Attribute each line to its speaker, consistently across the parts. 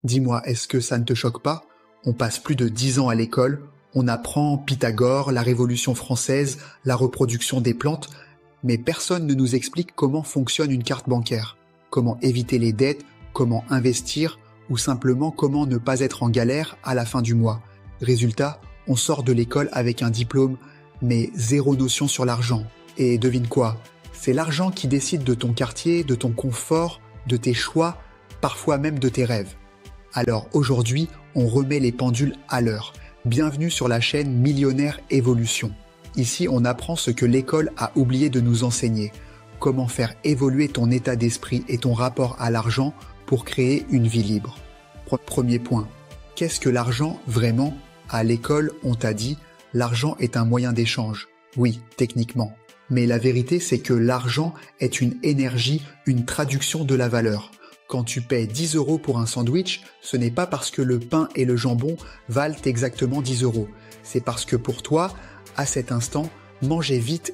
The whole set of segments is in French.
Speaker 1: Dis-moi, est-ce que ça ne te choque pas? On passe plus de 10 ans à l'école, on apprend Pythagore, la Révolution française, la reproduction des plantes, mais personne ne nous explique comment fonctionne une carte bancaire, comment éviter les dettes, comment investir, ou simplement comment ne pas être en galère à la fin du mois. Résultat, on sort de l'école avec un diplôme, mais zéro notion sur l'argent. Et devine quoi? C'est l'argent qui décide de ton quartier, de ton confort, de tes choix, parfois même de tes rêves. Alors aujourd'hui, on remet les pendules à l'heure. Bienvenue sur la chaîne Millionnaire Évolution. Ici, on apprend ce que l'école a oublié de nous enseigner. Comment faire évoluer ton état d'esprit et ton rapport à l'argent pour créer une vie libre. Premier point. Qu'est-ce que l'argent vraiment? À l'école, on t'a dit, l'argent est un moyen d'échange. Oui, techniquement. Mais la vérité, c'est que l'argent est une énergie, une traduction de la valeur. Quand tu paies 10 € pour un sandwich, ce n'est pas parce que le pain et le jambon valent exactement 10 €. C'est parce que pour toi, à cet instant, manger vite,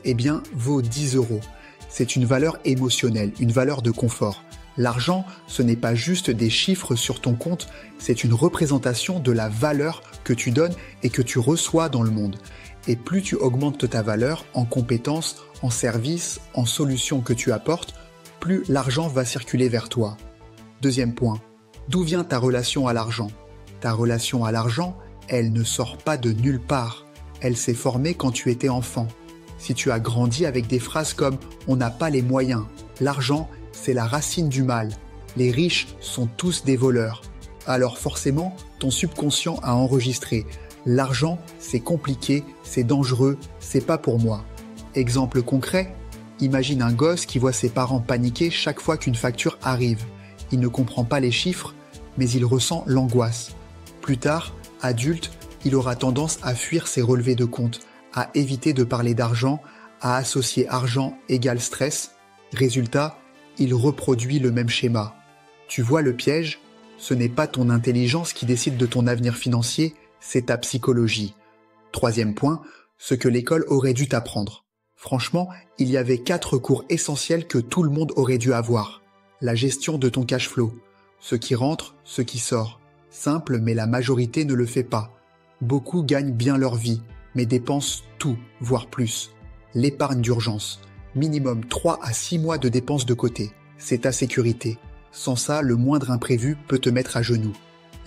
Speaker 1: vaut 10 €. C'est une valeur émotionnelle, une valeur de confort. L'argent, ce n'est pas juste des chiffres sur ton compte, c'est une représentation de la valeur que tu donnes et que tu reçois dans le monde. Et plus tu augmentes ta valeur en compétences, en services, en solutions que tu apportes, plus l'argent va circuler vers toi. Deuxième point, d'où vient ta relation à l'argent? Ta relation à l'argent, elle ne sort pas de nulle part. Elle s'est formée quand tu étais enfant. Si tu as grandi avec des phrases comme « on n'a pas les moyens »,« l'argent, c'est la racine du mal »,« les riches sont tous des voleurs », alors forcément, ton subconscient a enregistré « l'argent, c'est compliqué, c'est dangereux, c'est pas pour moi ». Exemple concret, imagine un gosse qui voit ses parents paniquer chaque fois qu'une facture arrive. Il ne comprend pas les chiffres, mais il ressent l'angoisse. Plus tard, adulte, il aura tendance à fuir ses relevés de compte, à éviter de parler d'argent, à associer argent égale stress. Résultat, il reproduit le même schéma. Tu vois le piège? Ce n'est pas ton intelligence qui décide de ton avenir financier, c'est ta psychologie. Troisième point, ce que l'école aurait dû t'apprendre. Franchement, il y avait 4 cours essentiels que tout le monde aurait dû avoir. La gestion de ton cash flow. Ce qui rentre, ce qui sort. Simple, mais la majorité ne le fait pas. Beaucoup gagnent bien leur vie, mais dépensent tout, voire plus. L'épargne d'urgence. Minimum 3 à 6 mois de dépenses de côté. C'est ta sécurité. Sans ça, le moindre imprévu peut te mettre à genoux.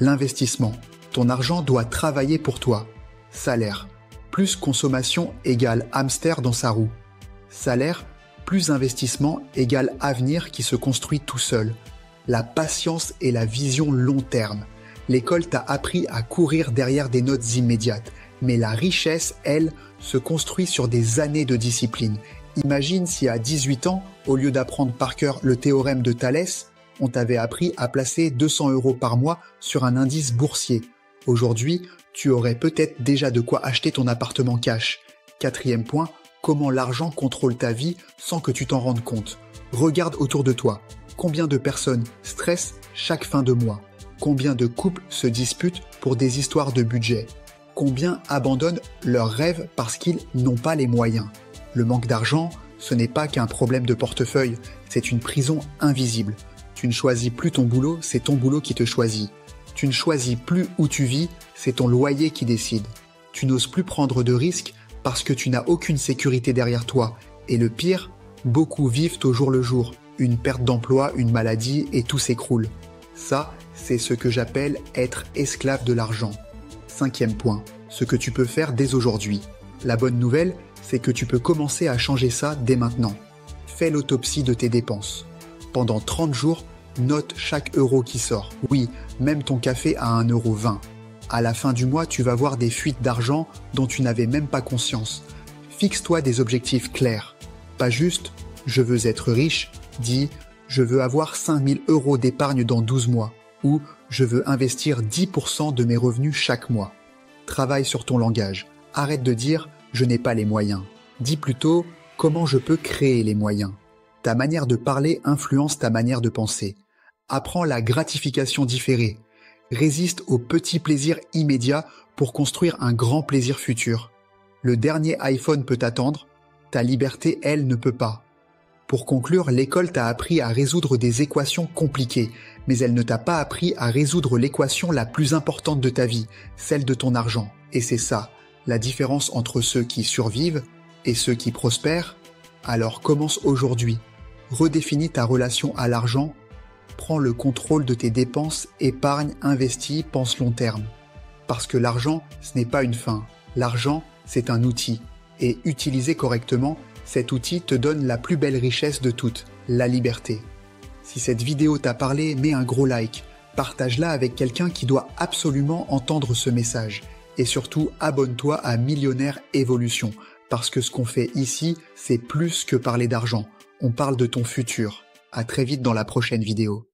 Speaker 1: L'investissement. Ton argent doit travailler pour toi. Salaire. Plus consommation égale hamster dans sa roue. Salaire, plus investissement égale avenir qui se construit tout seul. La patience et la vision long terme. L'école t'a appris à courir derrière des notes immédiates. Mais la richesse, elle, se construit sur des années de discipline. Imagine si à 18 ans, au lieu d'apprendre par cœur le théorème de Thalès, on t'avait appris à placer 200 € par mois sur un indice boursier. Aujourd'hui, tu aurais peut-être déjà de quoi acheter ton appartement cash. Quatrième point, comment l'argent contrôle ta vie sans que tu t'en rendes compte. Regarde autour de toi. Combien de personnes stressent chaque fin de mois? Combien de couples se disputent pour des histoires de budget? Combien abandonnent leurs rêves parce qu'ils n'ont pas les moyens? Le manque d'argent, ce n'est pas qu'un problème de portefeuille, c'est une prison invisible. Tu ne choisis plus ton boulot, c'est ton boulot qui te choisit. Tu ne choisis plus où tu vis, c'est ton loyer qui décide. Tu n'oses plus prendre de risques parce que tu n'as aucune sécurité derrière toi. Et le pire, beaucoup vivent au jour le jour. Une perte d'emploi, une maladie et tout s'écroule. Ça, c'est ce que j'appelle être esclave de l'argent. Cinquième point, ce que tu peux faire dès aujourd'hui. La bonne nouvelle, c'est que tu peux commencer à changer ça dès maintenant. Fais l'autopsie de tes dépenses. Pendant 30 jours, note chaque euro qui sort. Oui, même ton café à 1,20 €. À la fin du mois, tu vas voir des fuites d'argent dont tu n'avais même pas conscience. Fixe-toi des objectifs clairs. Pas juste « je veux être riche », dis « je veux avoir 5 000 € d'épargne dans 12 mois » ou « je veux investir 10% de mes revenus chaque mois ». Travaille sur ton langage. Arrête de dire « je n'ai pas les moyens ». Dis plutôt « comment je peux créer les moyens ». Ta manière de parler influence ta manière de penser. Apprends la gratification différée. Résiste aux petits plaisirs immédiats pour construire un grand plaisir futur. Le dernier iPhone peut attendre, ta liberté, elle, ne peut pas. Pour conclure, l'école t'a appris à résoudre des équations compliquées, mais elle ne t'a pas appris à résoudre l'équation la plus importante de ta vie, celle de ton argent. Et c'est ça, la différence entre ceux qui survivent et ceux qui prospèrent. Alors commence aujourd'hui. Redéfinis ta relation à l'argent. Prends le contrôle de tes dépenses, épargne, investis, pense long terme. Parce que l'argent, ce n'est pas une fin. L'argent, c'est un outil. Et utilisé correctement, cet outil te donne la plus belle richesse de toutes, la liberté. Si cette vidéo t'a parlé, mets un gros like. Partage-la avec quelqu'un qui doit absolument entendre ce message. Et surtout, abonne-toi à Millionnaire Évolution. Parce que ce qu'on fait ici, c'est plus que parler d'argent. On parle de ton futur. À très vite dans la prochaine vidéo.